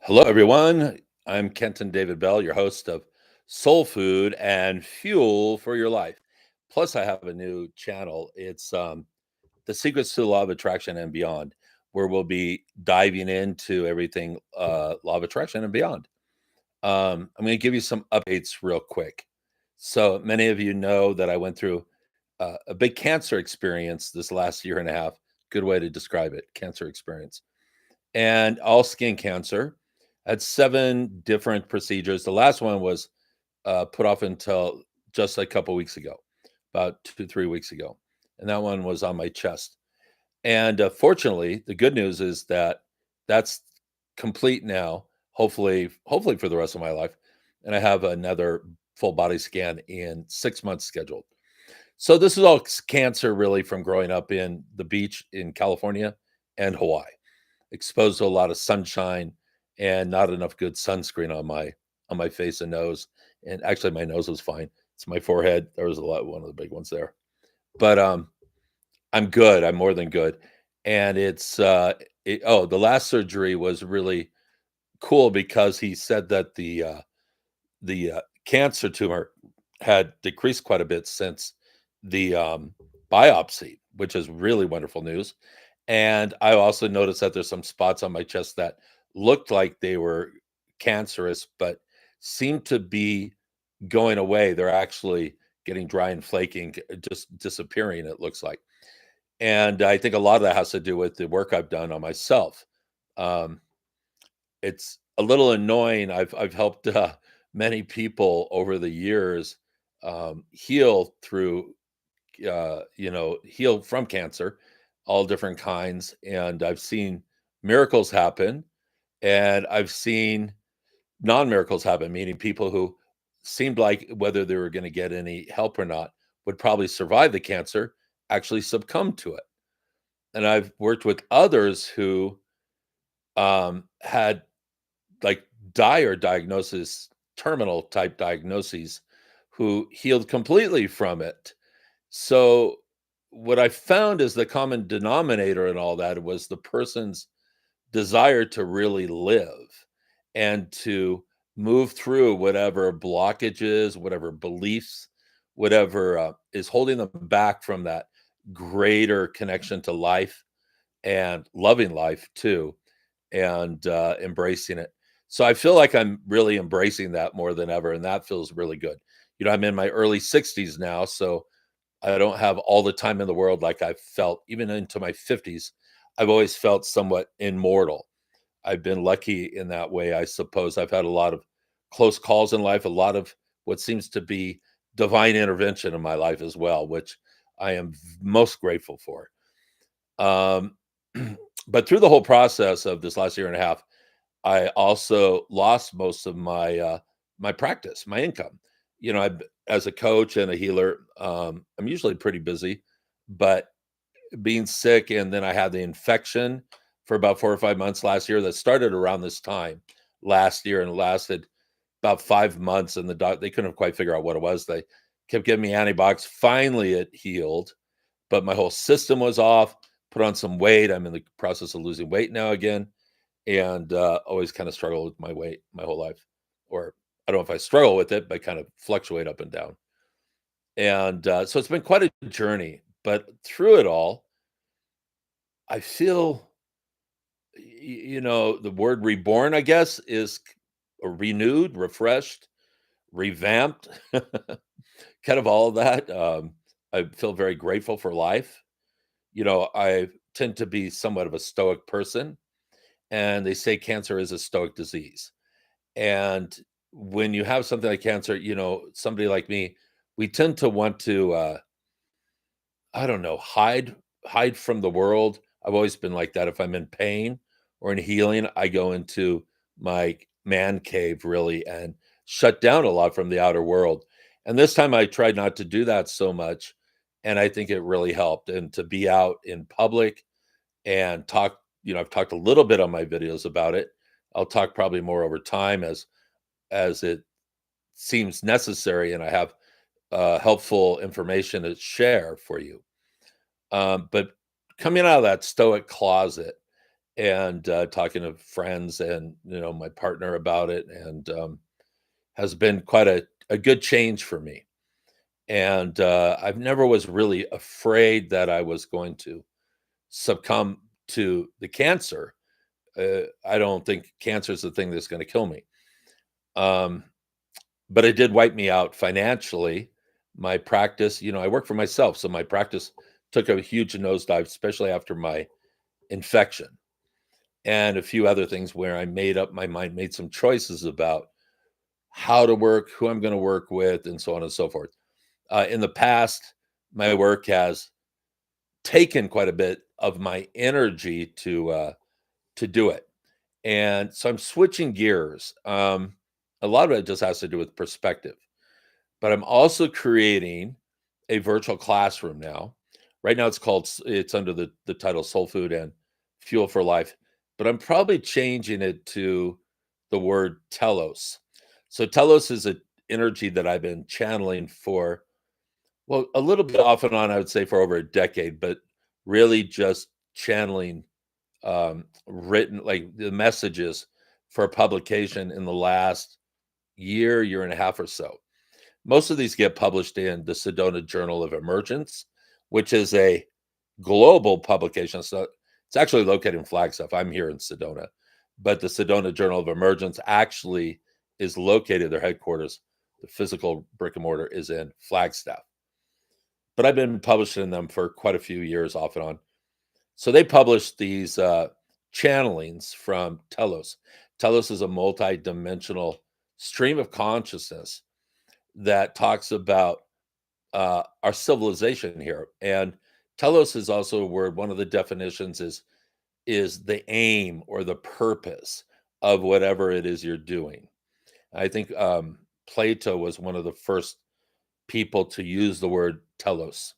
Hello, everyone. I'm Kenton David Bell, your host of Soul Food and Fuel for Your Life. Plus, I have a new channel. It's The Secrets to the Law of Attraction and Beyond, where we'll be diving into everything Law of Attraction and beyond. I'm going to give you some updates real quick. So, many of you know that I went through a big cancer experience this last year and a half. Good way to describe it, cancer experience and all skin cancer. I had 7 different procedures. The last one was put off until just a couple weeks ago, about 2, 3 weeks ago, and that one was on my chest. And fortunately, the good news is that that's complete now. Hopefully for the rest of my life, and I have another full body scan in 6 months scheduled. So this is all cancer, really, from growing up in the beach in California and Hawaii, exposed to a lot of sunshine and not enough good sunscreen on my face and nose. And actually my nose was fine. It's my forehead. There was one of the big ones there. But I'm good. I'm more than good. And the last surgery was really cool because he said that the cancer tumor had decreased quite a bit since the biopsy, which is really wonderful news. And I also noticed that there's some spots on my chest that looked like they were cancerous, but seemed to be going away. They're actually getting dry and flaking, just disappearing, it looks like. And I think a lot of that has to do with the work I've done on myself. Um, it's a little annoying. I've helped many people over the years heal through heal from cancer, all different kinds. And I've seen miracles happen, and I've seen non miracles happen, meaning people who seemed like whether they were going to get any help or not would probably survive the cancer actually succumb to it. And I've worked with others who had like dire diagnosis, terminal type diagnoses, who healed completely from it. So what I found is the common denominator in all that was the person's desire to really live and to move through whatever blockages, whatever beliefs, whatever is holding them back from that greater connection to life and loving life too, and embracing it. So I feel like I'm really embracing that more than ever, and that feels really good. I'm in my early 60s now, so I don't have all the time in the world like I've felt even into my 50s. I've always felt somewhat immortal. I've been lucky in that way, I suppose. I've had a lot of close calls in life, a lot of what seems to be divine intervention in my life as well, which I am most grateful for. Um, but through the whole process of this last year and a half, I also lost most of my practice, my income. As a coach and a healer, I'm usually pretty busy, but being sick and then I had the infection for about 4 or 5 months last year that started around this time last year and lasted about 5 months. And they couldn't quite figure out what it was. They kept giving me antibiotics. Finally, it healed, but my whole system was off. Put on some weight. I'm in the process of losing weight now again, and always kind of struggled with my weight my whole life. Or I don't know if I struggle with it, but kind of fluctuate up and down. And so it's been quite a journey. But through it all, I feel, the word reborn, I guess, is renewed, refreshed, revamped, kind of all of that. I feel very grateful for life. I tend to be somewhat of a stoic person, and they say cancer is a stoic disease. And when you have something like cancer, somebody like me, we tend to want to, I don't know, hide from the world. I've always been like that. If I'm in pain or in healing, I go into my man cave really and shut down a lot from the outer world. And this time I tried not to do that so much. And I think it really helped. And to be out in public and talk, I've talked a little bit on my videos about it. I'll talk probably more over time as it seems necessary and I have helpful information to share for you. But coming out of that stoic closet and talking to friends and my partner about it, and has been quite a good change for me. And I've never was really afraid that I was going to succumb to the cancer. I don't think cancer is the thing that's going to kill me. Um, but it did wipe me out financially. My practice, I work for myself, so my practice took a huge nosedive, especially after my infection and a few other things where I made up my mind, made some choices about how to work, who I'm going to work with, and so on and so forth. In the past, my work has taken quite a bit of my energy to do it, and so I'm switching gears. A lot of it just has to do with perspective, but I'm also creating a virtual classroom now. Right now, it's under the title Soul Food and Fuel for Life, but I'm probably changing it to the word telos. So telos is an energy that I've been channeling for, well, a little bit off and on, I would say for over a decade, but really just channeling written, like the messages for publication in the last year and a half or so. Most of these get published in the Sedona Journal of Emergence, which is a global publication. So it's actually located in Flagstaff. I'm here in Sedona, but the Sedona Journal of Emergence actually is located, their headquarters, the physical brick and mortar is in Flagstaff. But I've been publishing them for quite a few years off and on. So they published these channelings from Telos. Telos is a multi-dimensional stream of consciousness that talks about our civilization here. And telos is also a word. One of the definitions is the aim or the purpose of whatever it is you're doing. I think Plato was one of the first people to use the word telos,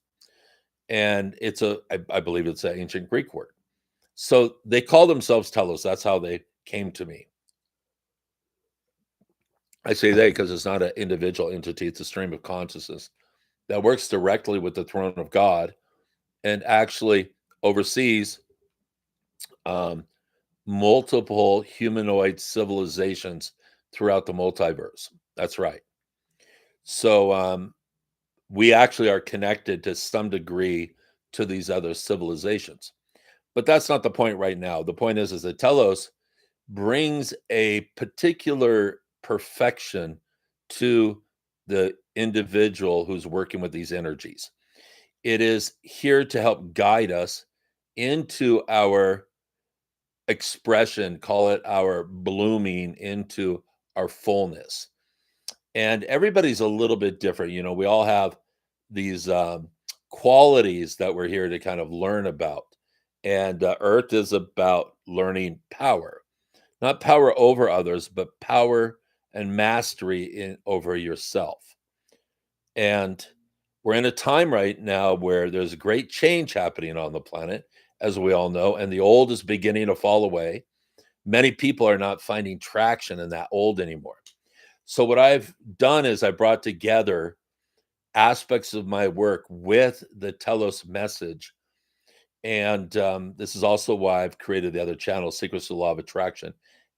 and I believe it's an ancient Greek word. So they call themselves telos. That's how they came to me. I say they because it's not an individual entity; it's a stream of consciousness that works directly with the throne of God and actually oversees um, multiple humanoid civilizations throughout the multiverse. That's right. So we actually are connected to some degree to these other civilizations. But that's not the point right now. The point is that Telos brings a particular perfection to the individual who's working with these energies. It is here to help guide us into our expression, call it our blooming into our fullness. And everybody's a little bit different. We all have these qualities that we're here to kind of learn about. And Earth is about learning power, not power over others, but power and mastery over yourself. And we're in a time right now where there's great change happening on the planet, as we all know, and the old is beginning to fall away. Many people are not finding traction in that old anymore. So, what I've done is I brought together aspects of my work with the Telos message. And this is also why I've created the other channel, Secrets to the Law of Attraction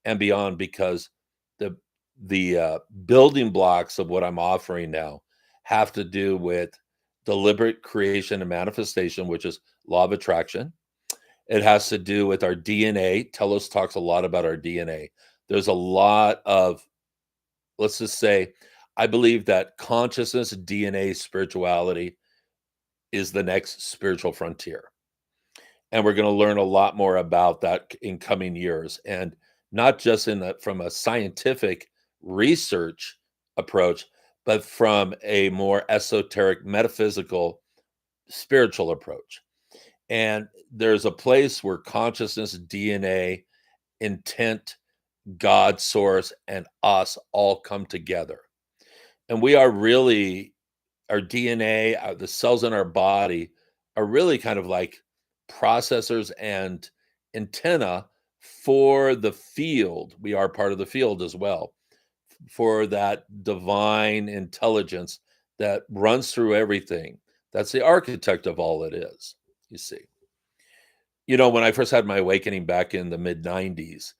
and Beyond, because the the building blocks of what I'm offering now have to do with deliberate creation and manifestation, which is law of attraction. It has to do with our DNA. Telos talks a lot about our DNA. There's a lot of, let's just say, I believe that consciousness, DNA, spirituality is the next spiritual frontier. And we're going to learn a lot more about that in coming years. And not just from a scientific research approach, but from a more esoteric, metaphysical, spiritual approach. And there's a place where consciousness, DNA, intent, God, source, and us all come together. And we are really, our DNA, the cells in our body are really kind of like processors and antenna for the field. We are part of the field as well, for that divine intelligence that runs through everything. That's the architect of all it is, you see. When I first had my awakening back in the mid 90s,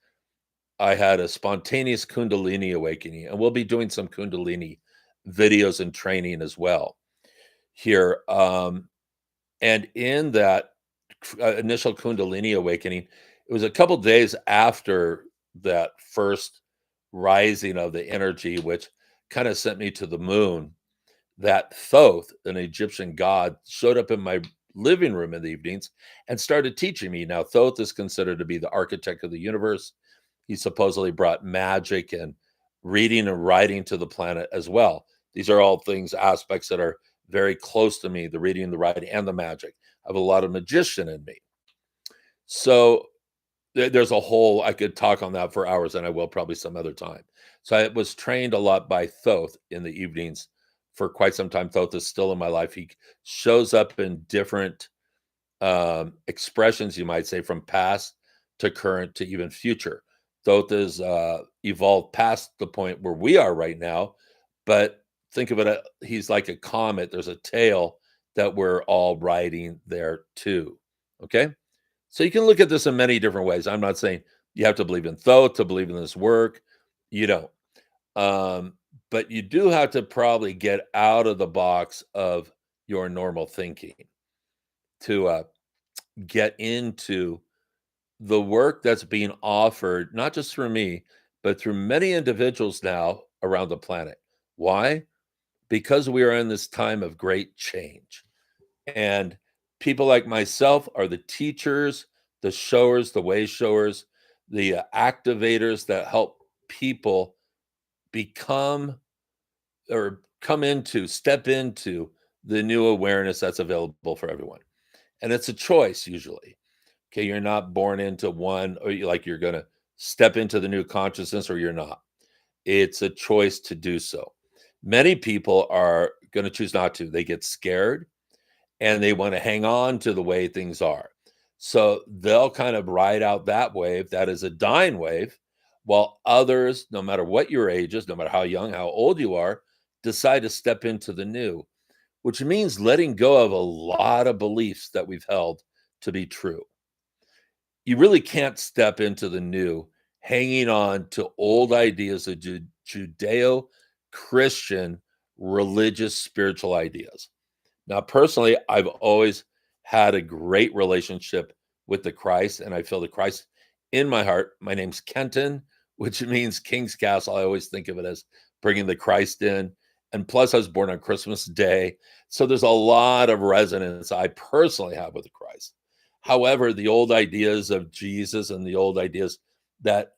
I had a spontaneous Kundalini awakening, and we'll be doing some Kundalini videos and training as well here. And in that initial Kundalini awakening, it was a couple days after that first rising of the energy, which kind of sent me to the moon, that Thoth, an Egyptian god, showed up in my living room in the evenings and started teaching me. Now, Thoth is considered to be the architect of the universe. He supposedly brought magic and reading and writing to the planet as well. These are all things, aspects that are very close to me, the reading, the writing, and the magic. I have a lot of magician in me. So there's a whole, I could talk on that for hours, and I will probably some other time. So I was trained a lot by Thoth in the evenings for quite some time. Thoth is still in my life. He shows up in different expressions, you might say, from past to current to even future. Thoth is evolved past the point where we are right now, but think of it, he's like a comet. There's a tail that we're all riding there too. Okay. So you can look at this in many different ways. I'm not saying you have to believe in Thoth to believe in this work. You don't. Um, but you do have to probably get out of the box of your normal thinking to get into the work that's being offered, not just through me, but through many individuals now around the planet. Why? Because we are in this time of great change. And people like myself are the teachers, the showers, the way showers, the activators that help people become or come into, step into the new awareness that's available for everyone. And it's a choice usually. Okay. You're not born into one, or you're going to step into the new consciousness, or you're not. It's a choice to do so. Many people are going to choose not to. They get scared and they want to hang on to the way things are. So they'll kind of ride out that wave that is a dying wave, while others, no matter what your age is, no matter how young, how old you are, decide to step into the new, which means letting go of a lot of beliefs that we've held to be true. You really can't step into the new hanging on to old ideas of Judeo Christian religious spiritual ideas. Now, personally, I've always had a great relationship with the Christ, and I feel the Christ in my heart. My name's Kenton, which means King's Castle. I always think of it as bringing the Christ in. And plus, I was born on Christmas Day. So there's a lot of resonance I personally have with the Christ. However, the old ideas of Jesus and the old ideas that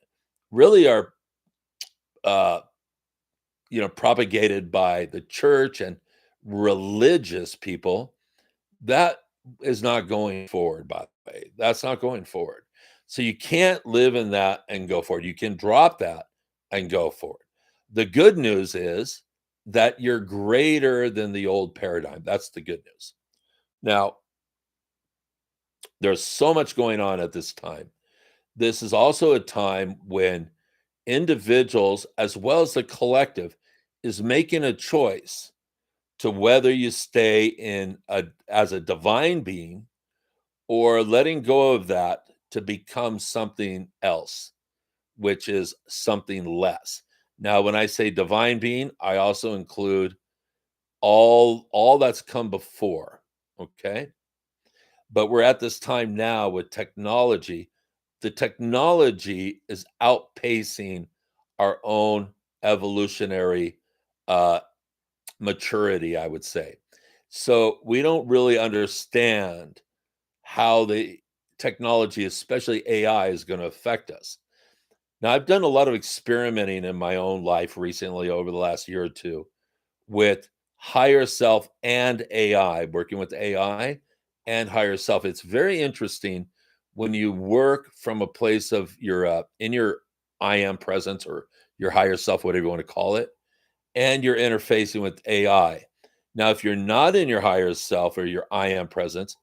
really are, uh, propagated by the church and religious people, that is not going forward, by the way. That's not going forward. So you can't live in that and go forward. You can drop that and go forward. The good news is that you're greater than the old paradigm. That's the good news. Now, there's so much going on at this time. This is also a time when individuals, as well as the collective, is making a choice to whether you stay in as a divine being or letting go of that to become something else, which is something less. Now, when I say divine being, I also include all that's come before, okay? But we're at this time now with technology. The technology is outpacing our own evolutionary uh, maturity, I would say. So we don't really understand how the technology, especially AI, is going to affect us. Now, I've done a lot of experimenting in my own life recently over the last year or two with higher self and AI, working with AI and higher self. It's very interesting when you work from a place of your in your I am presence, or your higher self, whatever you want to call it, and you're interfacing with AI. Now, if you're not in your higher self or your I am presence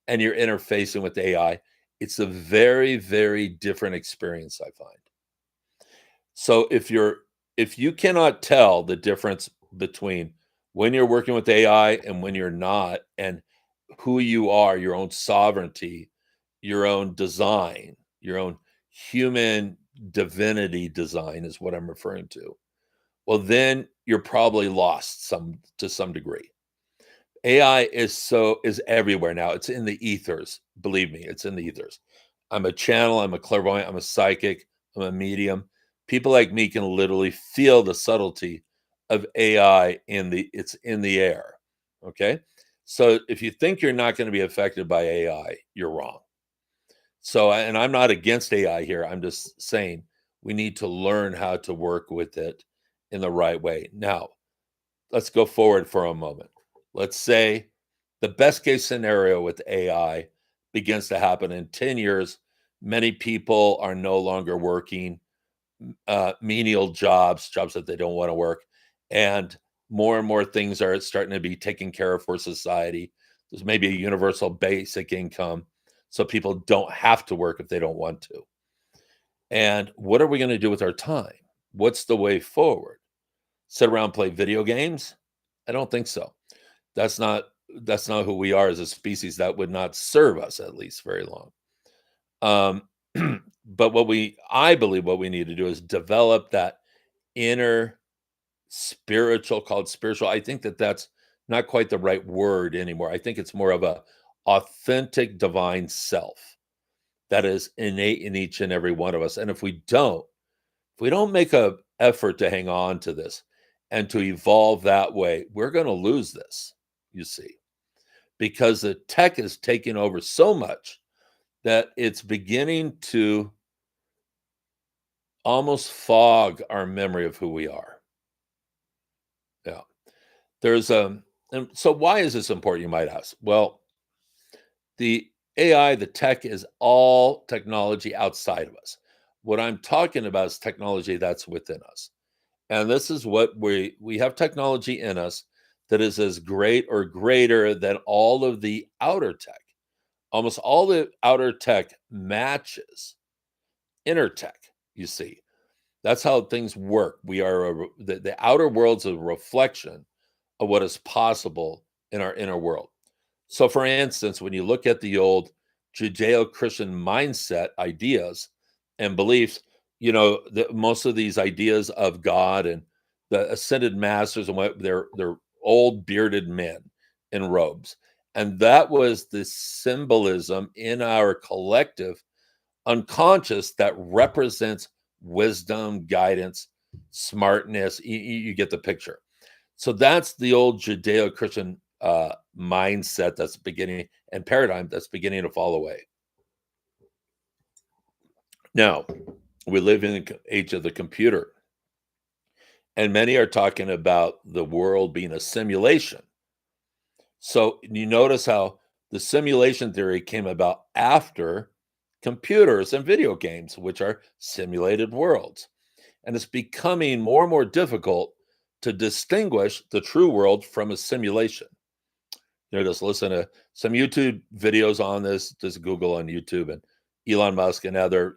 and you're interfacing with AI, it's a very, very different experience, I find. So if you cannot tell the difference between when you're working with AI and when you're not, and who you are, your own sovereignty, your own design, your own human divinity design is what I'm referring to, well, then you're probably lost to some degree. AI is everywhere now. It's in the ethers. Believe me, it's in the ethers. I'm a channel, I'm a clairvoyant, I'm a psychic, I'm a medium. People like me can literally feel the subtlety of AI it's in the air. Okay? So if you think you're not going to be affected by AI, you're wrong. So and I'm not against AI here. I'm just saying we need to learn how to work with it in the right way. Now, let's go forward for a moment. Let's say the best case scenario with AI begins to happen in 10 years. Many people are no longer working menial jobs that they don't want to work. And more things are starting to be taken care of for society. There's maybe a universal basic income so people don't have to work if they don't want to. And what are we going to do with our time? What's the way forward? Sit around, play video games? I don't think so. That's not that's not who we are as a species. That would not serve us at least very long. But I believe what we need to do is develop that inner called spiritual. I think that's not quite the right word anymore. I think it's more of a authentic divine self that is innate in each and every one of us. And if we don't make a effort to hang on to this and to evolve that way, we're going to lose this, you see, because the tech is taking over so much that it's beginning to almost fog our memory of who we are. Yeah. And so why is this important, you might ask? Well, the AI, the tech is all technology outside of us. What I'm talking about is technology that's within us. And this is what we have technology in us that is as great or greater than all of the outer tech. Almost all the outer tech matches inner tech, you see. That's how things work. The outer world's a reflection of what is possible in our inner world. So, for instance, when you look at the old Judeo Christian mindset ideas and beliefs, most of these ideas of God and the ascended masters and what they're old bearded men in robes. And that was the symbolism in our collective unconscious that represents wisdom, guidance, smartness. You get the picture. So that's the old Judeo-Christian mindset that's beginning and paradigm that's beginning to fall away. Now, we live in the age of the computer, and many are talking about the world being a simulation. So you notice how the simulation theory came about after computers and video games, which are simulated worlds. And it's becoming more and more difficult to distinguish the true world from a simulation. Just listen to some YouTube videos on this, just Google on YouTube, and Elon Musk and other,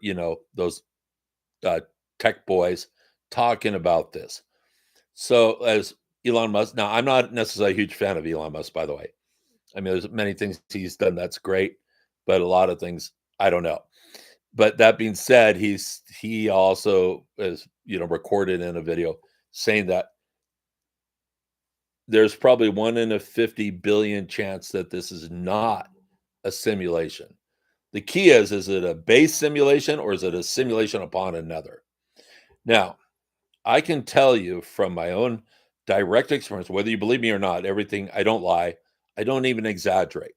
those tech boys talking about this. So as Elon Musk, now I'm not necessarily a huge fan of Elon Musk, by the way. I mean, there's many things he's done that's great, but a lot of things I don't know. But that being said, he also is, recorded in a video saying that there's probably 1 in a 50 billion chance that this is not a simulation. The key is it a base simulation or is it a simulation upon another? Now, I can tell you from my own direct experience, whether you believe me or not, everything, I don't lie. I don't even exaggerate.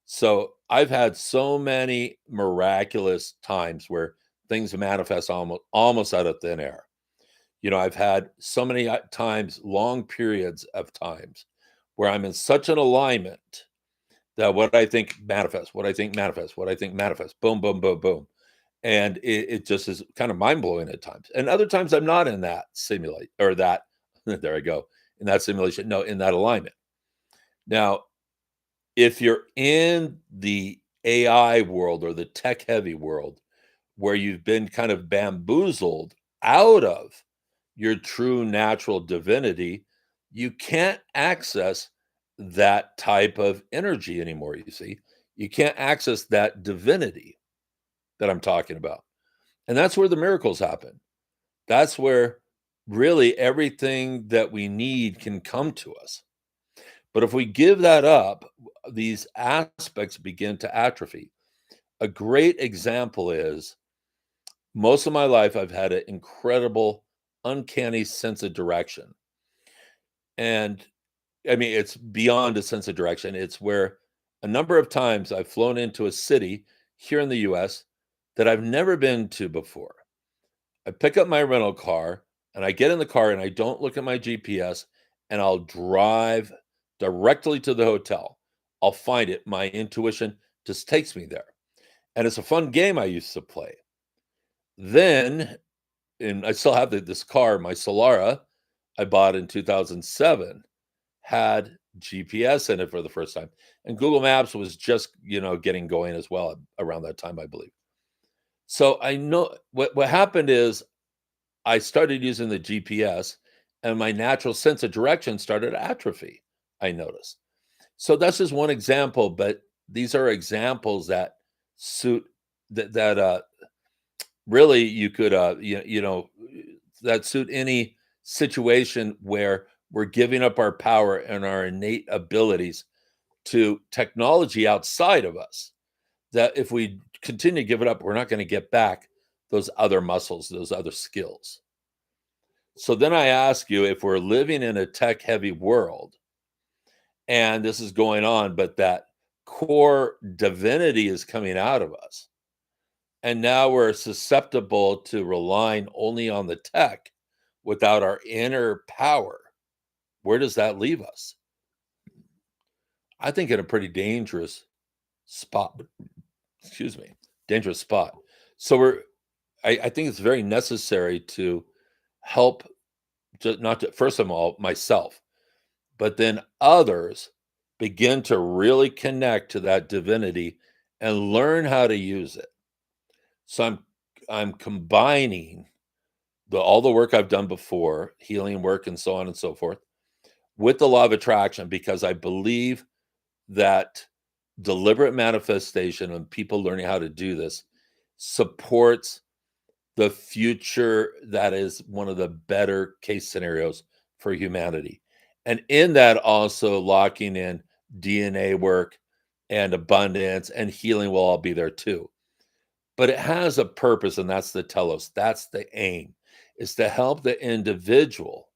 So I've had so many miraculous times where things manifest almost out of thin air. I've had so many times, long periods of times where I'm in such an alignment that what I think manifests, what I think manifests, what I think manifests, boom, boom, boom, boom. And it just is kind of mind blowing at times. And other times I'm not in that simulate or that, there I go, in that simulation. No, in that alignment. Now, if you're in the AI world or the tech heavy world where you've been kind of bamboozled out of your true natural divinity, you can't access that type of energy anymore, you see. You can't access that divinity that I'm talking about. And that's where the miracles happen. That's where really everything that we need can come to us. But if we give that up, these aspects begin to atrophy. A great example is most of my life, I've had an incredible, uncanny sense of direction. And I mean, it's beyond a sense of direction. It's where a number of times I've flown into a city here in the US that I've never been to before. I pick up my rental car and I get in the car and I don't look at my GPS and I'll drive directly to the hotel. I'll find it. My intuition just takes me there. And it's a fun game I used to play. Then, and I still have this car, my Solara, I bought in 2007, had GPS in it for the first time. And Google Maps was just, getting going as well around that time, I believe. So I know what happened is I started using the GPS and my natural sense of direction started to atrophy, I noticed. So that's just one example, but these are examples that suit that really you could that suit any situation where we're giving up our power and our innate abilities to technology outside of us, that if we continue to give it up, we're not going to get back those other muscles, those other skills. So then I ask you, if we're living in a tech heavy world and this is going on, but that core divinity is coming out of us, and now we're susceptible to relying only on the tech without our inner power, where does that leave us? I think in a pretty dangerous spot. Excuse me, dangerous spot. So I think it's very necessary to help, not to, first of all, myself, but then others begin to really connect to that divinity and learn how to use it. So I'm combining all the work I've done before, healing work and so on and so forth, with the law of attraction, because I believe that deliberate manifestation and people learning how to do this supports the future that is one of the better case scenarios for humanity. And in that, also locking in DNA work and abundance and healing will all be there too. But it has a purpose, and that's the telos. That's the aim, is to help the individual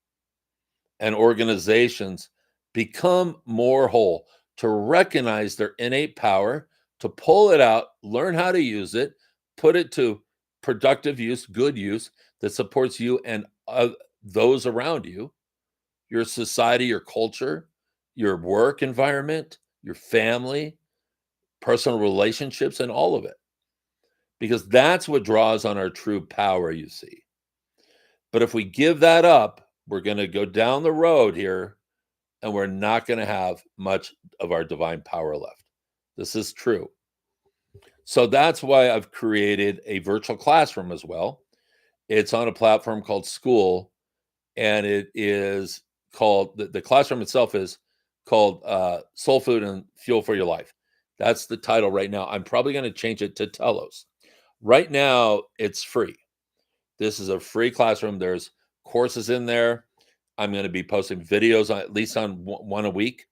and organizations become more whole, to recognize their innate power, to pull it out, learn how to use it, put it to productive use, good use that supports you and those around you, your society, your culture, your work environment, your family, personal relationships, and all of it. Because that's what draws on our true power, you see. But if we give that up, we're going to go down the road here and we're not going to have much of our divine power left. This is true. So that's why I've created a virtual classroom as well. It's on a platform called School, and it is called, the classroom itself is called Soul Food and Fuel for Your Life. That's the title right now. I'm probably going to change it to Telos. Right now, it's free. This is a free classroom. There's courses in there. I'm going to be posting videos at least on one a week,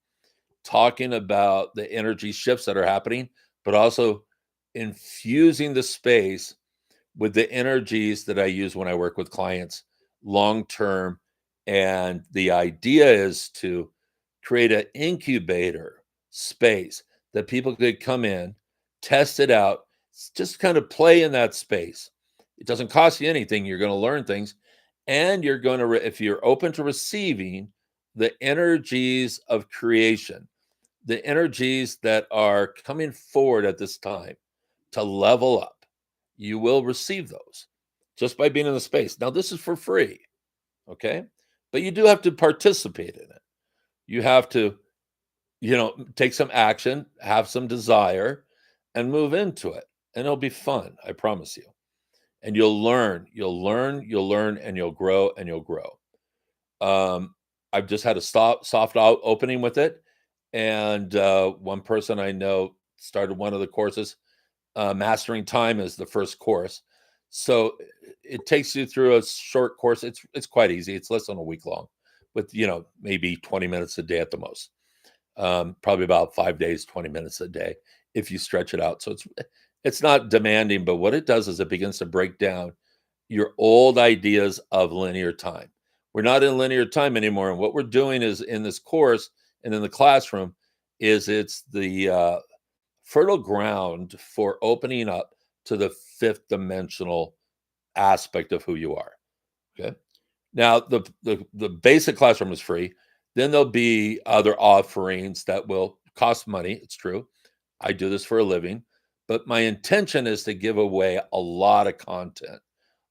talking about the energy shifts that are happening, but also infusing the space with the energies that I use when I work with clients long term. And the idea is to create an incubator space that people could come in, test it out, just kind of play in that space. It doesn't cost you anything. You're going to learn things, and you're going to, if you're open to receiving the energies of creation, the energies that are coming forward at this time to level up, you will receive those just by being in the space. Now, this is for free, okay? But you do have to participate in it. You have to, take some action, have some desire, and move into it. And it'll be fun, I promise you. And you'll learn, and you'll grow, and you'll grow. I've just had a soft opening with it. And one person I know started one of the courses. Mastering Time is the first course. So it takes you through a short course. It's quite easy. It's less than a week long, with maybe 20 minutes a day at the most. Probably about 5 days, 20 minutes a day if you stretch it out. So it's not demanding, but what it does is it begins to break down your old ideas of linear time. We're not in linear time anymore, and what we're doing is in this course and in the classroom is it's the fertile ground for opening up to the fifth dimensional aspect of who you are. Okay. Now, the basic classroom is free. Then there'll be other offerings that will cost money. It's true. I do this for a living, but my intention is to give away a lot of content,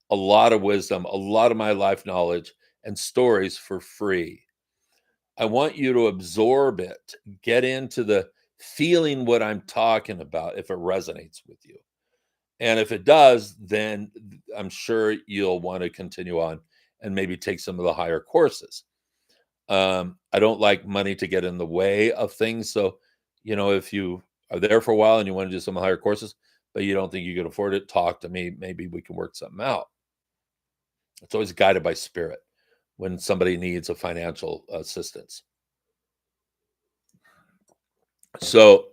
a lot of wisdom, a lot of my life knowledge and stories for free. I want you to absorb it, get into the feeling what I'm talking about if it resonates with you. And if it does, then I'm sure you'll want to continue on and maybe take some of the higher courses. I don't like money to get in the way of things. So, if you are there for a while and you want to do some higher courses, but you don't think you can afford it, talk to me. Maybe we can work something out. It's always guided by spirit when somebody needs a financial assistance. So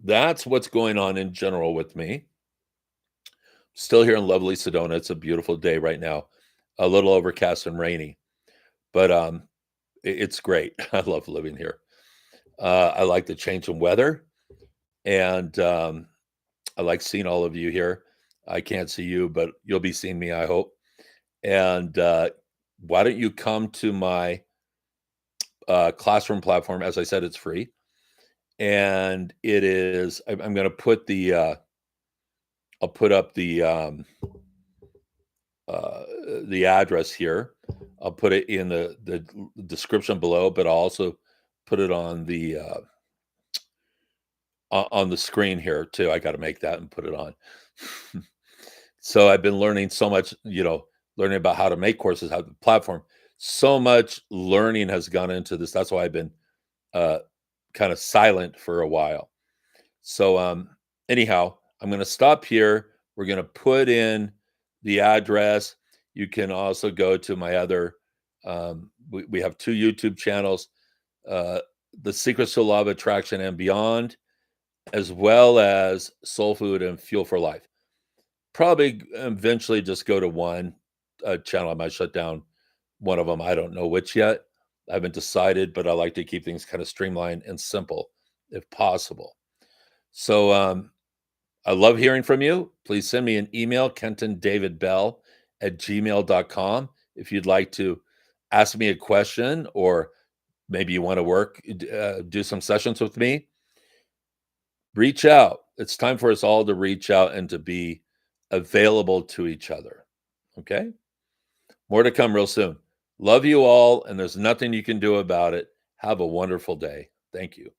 that's what's going on in general with me. Still here in lovely Sedona. It's a beautiful day right now, a little overcast and rainy, but it's great. I love living here. I like the change in weather, and I like seeing all of you here. I can't see you, but you'll be seeing me, I hope. And why don't you come to my classroom platform? As I said, it's free, and it is. I'm going to put I'll put up the address here. I'll put it in the description below, but I'll also put it on the screen here too. I got to make that and put it on. So I've been learning so much, learning about how to make courses, how the platform. So much learning has gone into this. That's why I've been kind of silent for a while. So anyhow, I'm going to stop here. We're going to put in the address. You can also go to my other, we have 2 YouTube channels, The Secrets to Law of Attraction and Beyond, as well as Soul Food and Fuel for Life. Probably eventually just go to one channel. I might shut down one of them. I don't know which yet. I haven't decided, but I like to keep things kind of streamlined and simple if possible. So I love hearing from you. Please send me an email, kentondavidbell@gmail.com, if you'd like to ask me a question, or maybe you want to do some sessions with me. Reach out. It's time for us all to reach out and to be available to each other. Okay? More to come real soon. Love you all, and there's nothing you can do about it. Have a wonderful day. Thank you.